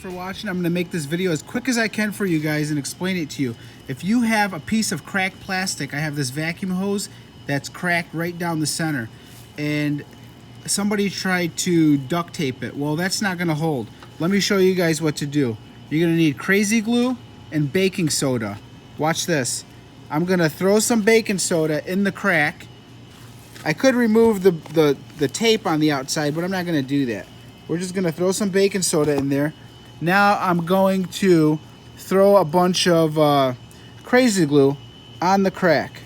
for watching. I'm going to make this video as quick as I can for you guys and explain it to you. If you have a piece of cracked plastic, I have this vacuum hose that's cracked right down the center, and somebody tried to duct tape it. Well, that's not going to hold. Let me show you guys what to do. You're going to need crazy glue and baking soda. Watch this. I'm going to throw some baking soda in the crack. I could remove the tape on the outside, but I'm not going to do that. We're just going to throw some baking soda in there. Now I'm going to throw a bunch of crazy glue on the crack.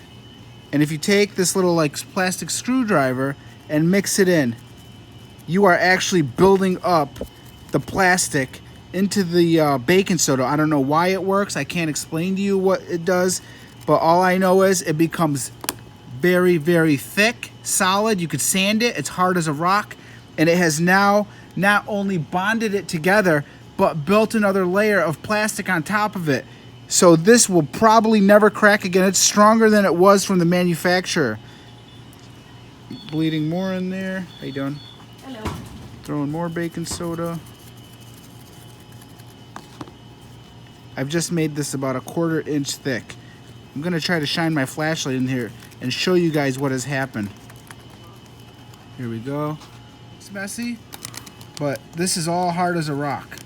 And if you take this little like plastic screwdriver and mix it in, you are actually building up the plastic into the baking soda. I don't know why it works. I can't explain to you what it does, but all I know is it becomes very, very thick, solid. You could sand it. It's hard as a rock. And it has now not only bonded it together, but built another layer of plastic on top of it. So this will probably never crack again. It's stronger than it was from the manufacturer. Bleeding more in there. How you doing? Hello. Throwing more baking soda. I've just made this about a 1/4 inch thick. I'm gonna try to shine my flashlight in here and show you guys what has happened. Here we go. It's messy, but this is all hard as a rock.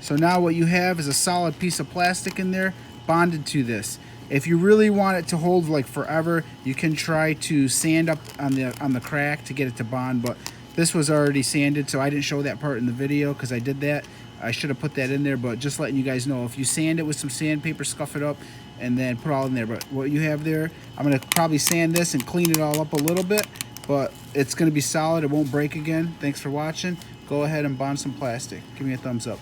So now what you have is a solid piece of plastic in there bonded to this. If you really want it to hold like forever, you can try to sand up on the crack to get it to bond, but this was already sanded, so I didn't show that part in the video because I did that. I should have put that in there, but just letting you guys know, if you sand it with some sandpaper, scuff it up, and then put it all in there. But what you have there, I'm going to probably sand this and clean it all up a little bit, but it's going to be solid. It won't break again. Thanks for watching. Go ahead and bond some plastic. Give me a thumbs up.